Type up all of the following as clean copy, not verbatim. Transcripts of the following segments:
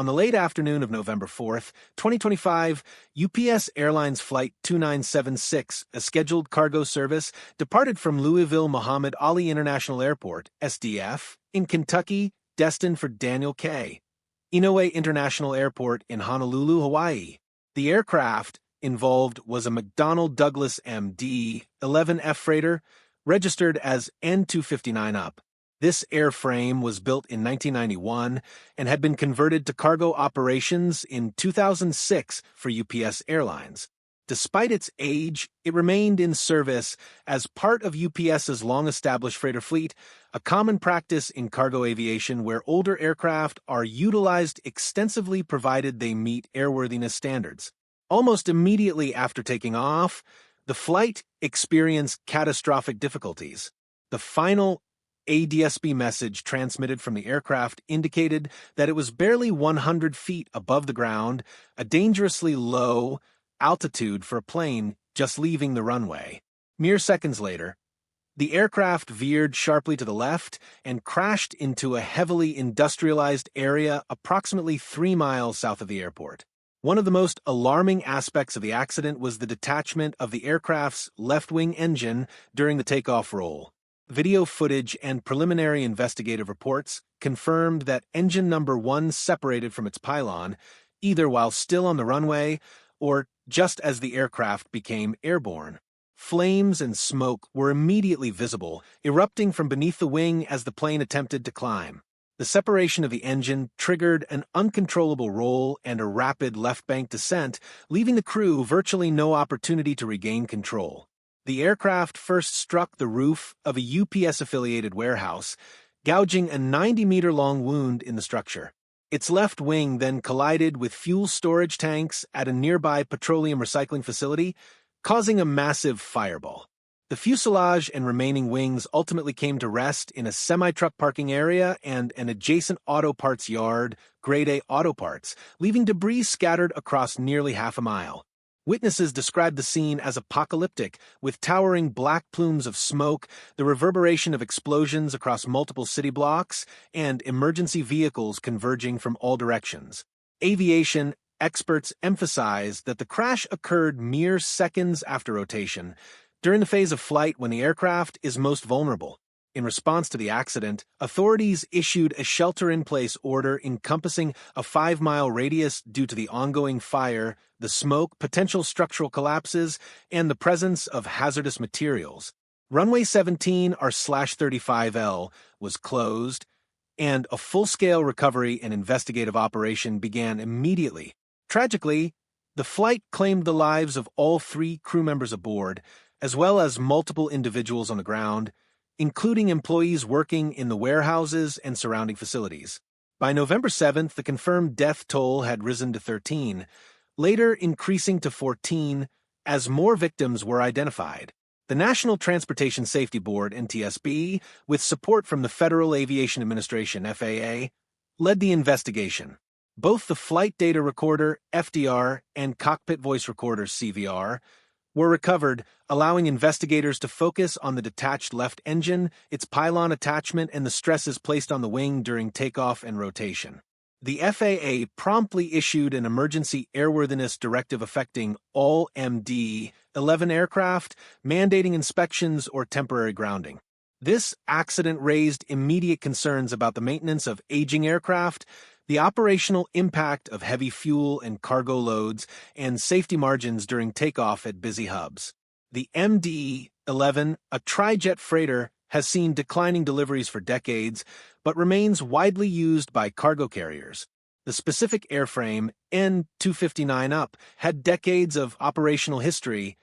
On the late afternoon of November 4th, 2025, UPS Airlines Flight 2976, a scheduled cargo service, departed from Louisville Muhammad Ali International Airport, SDF, in Kentucky, destined for Daniel K. Inouye International Airport in Honolulu, Hawaii. The aircraft involved was a McDonnell Douglas MD-11F freighter, registered as N259 up. This airframe was built in 1991 and had been converted to cargo operations in 2006 for UPS Airlines. Despite its age, it remained in service as part of UPS's long-established freighter fleet, a common practice in cargo aviation where older aircraft are utilized extensively provided they meet airworthiness standards. Almost immediately after taking off, the flight experienced catastrophic difficulties. The final ADSB message transmitted from the aircraft indicated that it was barely 100 feet above the ground, a dangerously low altitude for a plane just leaving the runway. Mere seconds later, the aircraft veered sharply to the left and crashed into a heavily industrialized area approximately 3 miles south of the airport. One of the most alarming aspects of the accident was the detachment of the aircraft's left-wing engine during the takeoff roll. Video footage and preliminary investigative reports confirmed that engine number 1 separated from its pylon, either while still on the runway or just as the aircraft became airborne. Flames and smoke were immediately visible, erupting from beneath the wing as the plane attempted to climb. The separation of the engine triggered an uncontrollable roll and a rapid left-bank descent, leaving the crew virtually no opportunity to regain control. The aircraft first struck the roof of a UPS-affiliated warehouse, gouging a 90-meter-long wound in the structure. Its left wing then collided with fuel storage tanks at a nearby petroleum recycling facility, causing a massive fireball. The fuselage and remaining wings ultimately came to rest in a semi-truck parking area and an adjacent auto parts yard, Grade A Auto Parts, leaving debris scattered across nearly half a mile. Witnesses described the scene as apocalyptic, with towering black plumes of smoke, the reverberation of explosions across multiple city blocks, and emergency vehicles converging from all directions. Aviation experts emphasized that the crash occurred mere seconds after rotation, during the phase of flight when the aircraft is most vulnerable. In response to the accident, authorities issued a shelter-in-place order encompassing a 5-mile radius due to the ongoing fire, the smoke, potential structural collapses, and the presence of hazardous materials. Runway 17 R/35L was closed, and a full-scale recovery and investigative operation began immediately. Tragically, the flight claimed the lives of all 3 crew members aboard, as well as multiple individuals on the ground, including employees working in the warehouses and surrounding facilities. By November 7th, the confirmed death toll had risen to 13, later increasing to 14 as more victims were identified. The National Transportation Safety Board, NTSB, with support from the Federal Aviation Administration, FAA, led the investigation. Both the flight data recorder, FDR, and cockpit voice recorder, CVR, were recovered, allowing investigators to focus on the detached left engine, its pylon attachment, and the stresses placed on the wing during takeoff and rotation. The FAA promptly issued an emergency airworthiness directive affecting all MD-11 aircraft, mandating inspections or temporary grounding. This accident raised immediate concerns about the maintenance of aging aircraft, the operational impact of heavy fuel and cargo loads, and safety margins during takeoff at busy hubs. The MD-11, a tri-jet freighter, has seen declining deliveries for decades, but remains widely used by cargo carriers. The specific airframe, N259 up, had decades of operational history,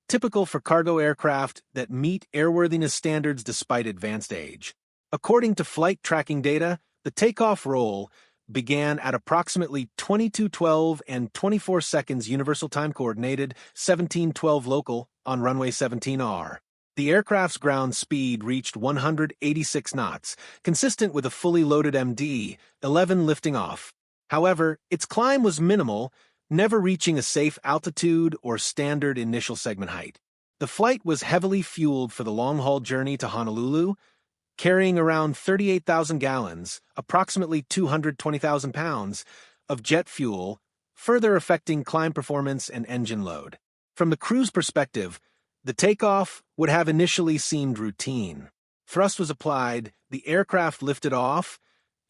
typical for cargo aircraft that meet airworthiness standards despite advanced age. According to flight tracking data, the takeoff roll began at approximately 22:12 and 24 seconds Universal Time Coordinated, 17:12 local, on runway 17R. The aircraft's ground speed reached 186 knots, consistent with a fully loaded MD-11 lifting off. However, its climb was minimal, never reaching a safe altitude or standard initial segment height. The flight was heavily fueled for the long-haul journey to Honolulu, carrying around 38,000 gallons, approximately 220,000 pounds, of jet fuel, further affecting climb performance and engine load. From the crew's perspective, the takeoff would have initially seemed routine. Thrust was applied, the aircraft lifted off,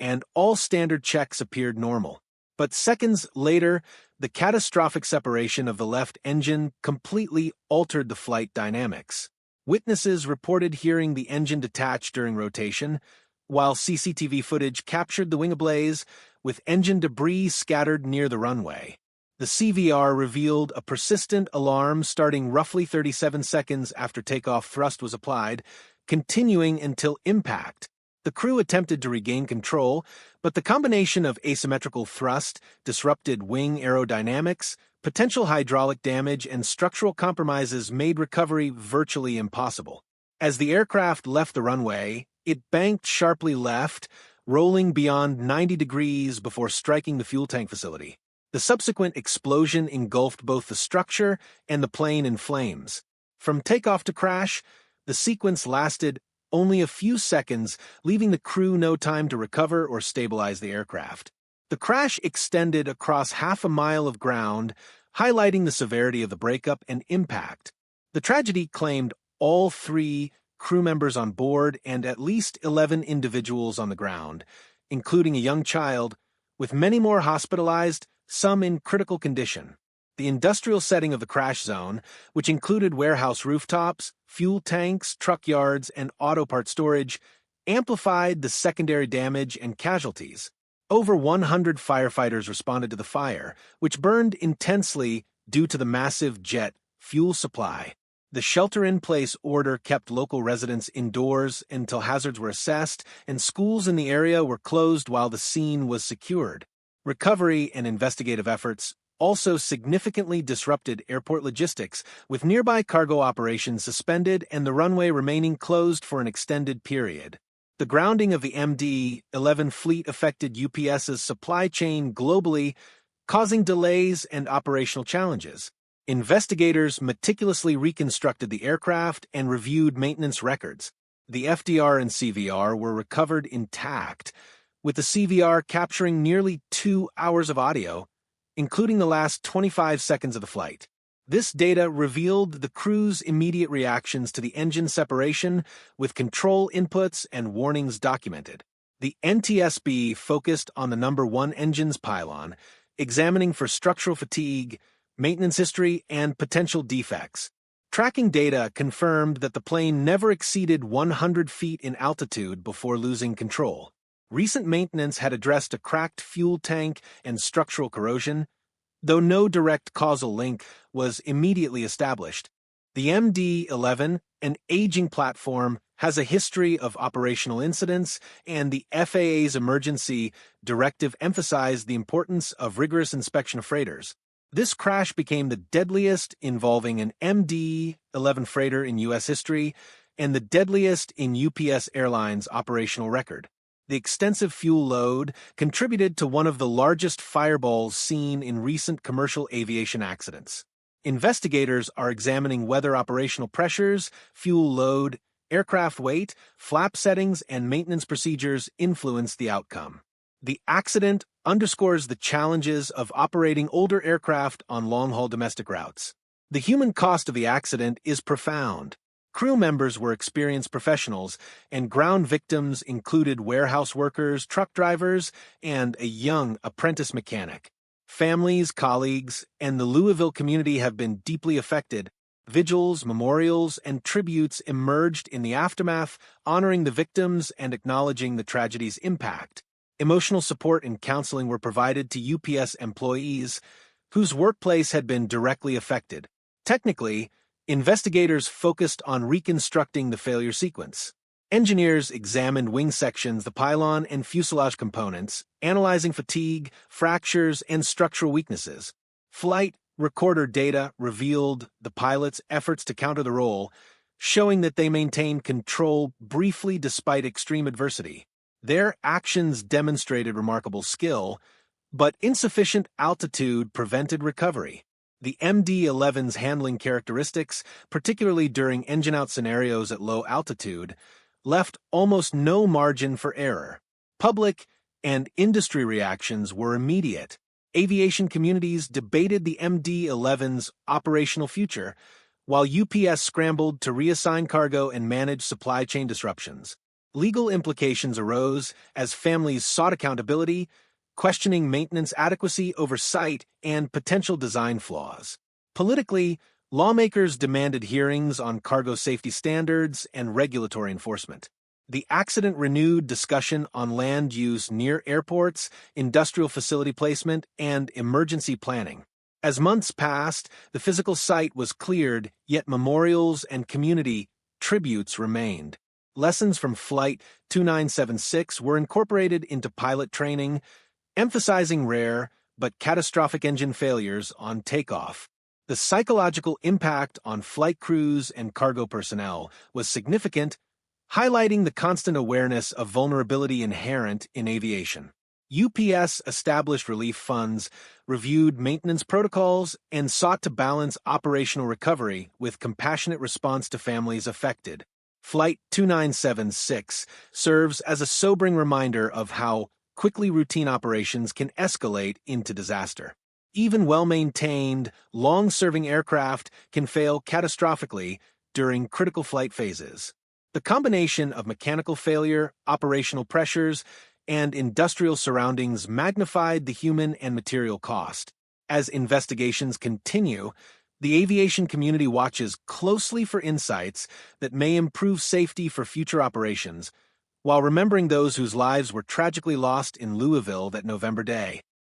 and all standard checks appeared normal. But seconds later, the catastrophic separation of the left engine completely altered the flight dynamics. Witnesses reported hearing the engine detach during rotation, while CCTV footage captured the wing ablaze, with engine debris scattered near the runway. The CVR revealed a persistent alarm starting roughly 37 seconds after takeoff thrust was applied, continuing until impact. The crew attempted to regain control, but the combination of asymmetrical thrust, disrupted wing aerodynamics, potential hydraulic damage, and structural compromises made recovery virtually impossible. As the aircraft left the runway, it banked sharply left, rolling beyond 90 degrees before striking the fuel tank facility. The subsequent explosion engulfed both the structure and the plane in flames. From takeoff to crash, the sequence lasted only a few seconds, leaving the crew no time to recover or stabilize the aircraft. The crash extended across half a mile of ground, highlighting the severity of the breakup and impact. The tragedy claimed all 3 crew members on board and at least 11 individuals on the ground, including a young child, with many more hospitalized, some in critical condition. The industrial setting of the crash zone, which included warehouse rooftops, fuel tanks, truck yards, and auto part storage, amplified the secondary damage and casualties. Over 100 firefighters responded to the fire, which burned intensely due to the massive jet fuel supply. The shelter-in-place order kept local residents indoors until hazards were assessed, and schools in the area were closed while the scene was secured. Recovery and investigative efforts also significantly disrupted airport logistics, with nearby cargo operations suspended and the runway remaining closed for an extended period. The grounding of the MD-11 fleet affected UPS's supply chain globally, causing delays and operational challenges. Investigators meticulously reconstructed the aircraft and reviewed maintenance records. The FDR and CVR were recovered intact, with the CVR capturing nearly 2 hours of audio, including the last 25 seconds of the flight. This data revealed the crew's immediate reactions to the engine separation, with control inputs and warnings documented. The NTSB focused on the number 1 engine's pylon, examining for structural fatigue, maintenance history, and potential defects. Tracking data confirmed that the plane never exceeded 100 feet in altitude before losing control. Recent maintenance had addressed a cracked fuel tank and structural corrosion, though no direct causal link was immediately established. The MD-11, an aging platform, has a history of operational incidents, and the FAA's emergency directive emphasized the importance of rigorous inspection of freighters. This crash became the deadliest involving an MD-11 freighter in U.S. history and the deadliest in UPS Airlines' operational record. The extensive fuel load contributed to one of the largest fireballs seen in recent commercial aviation accidents. Investigators are examining whether operational pressures, fuel load, aircraft weight, flap settings, and maintenance procedures influenced the outcome. The accident underscores the challenges of operating older aircraft on long-haul domestic routes. The human cost of the accident is profound. Crew members were experienced professionals, and ground victims included warehouse workers, truck drivers, and a young apprentice mechanic. Families, colleagues, and the Louisville community have been deeply affected. Vigils, memorials, and tributes emerged in the aftermath, honoring the victims and acknowledging the tragedy's impact. Emotional support and counseling were provided to UPS employees whose workplace had been directly affected. Technically, investigators focused on reconstructing the failure sequence. Engineers examined wing sections, the pylon, and fuselage components, analyzing fatigue, fractures, and structural weaknesses. Flight recorder data revealed the pilot's efforts to counter the roll, showing that they maintained control briefly despite extreme adversity. Their actions demonstrated remarkable skill, but insufficient altitude prevented recovery. The MD-11's handling characteristics, particularly during engine-out scenarios at low altitude, left almost no margin for error. Public and industry reactions were immediate. Aviation communities debated the MD-11's operational future, while UPS scrambled to reassign cargo and manage supply chain disruptions. Legal implications arose as families sought accountability, questioning maintenance adequacy, oversight, and potential design flaws. Politically, lawmakers demanded hearings on cargo safety standards and regulatory enforcement. The accident renewed discussion on land use near airports, industrial facility placement, and emergency planning. As months passed, the physical site was cleared, yet memorials and community tributes remained. Lessons from Flight 2976 were incorporated into pilot training, emphasizing rare but catastrophic engine failures on takeoff. The psychological impact on flight crews and cargo personnel was significant, highlighting the constant awareness of vulnerability inherent in aviation. UPS established relief funds, reviewed maintenance protocols, and sought to balance operational recovery with compassionate response to families affected. Flight 2976 serves as a sobering reminder of how quickly routine operations can escalate into disaster. Even well-maintained, long-serving aircraft can fail catastrophically during critical flight phases. The combination of mechanical failure, operational pressures, and industrial surroundings magnified the human and material cost. As investigations continue, the aviation community watches closely for insights that may improve safety for future operations, while remembering those whose lives were tragically lost in Louisville that November day.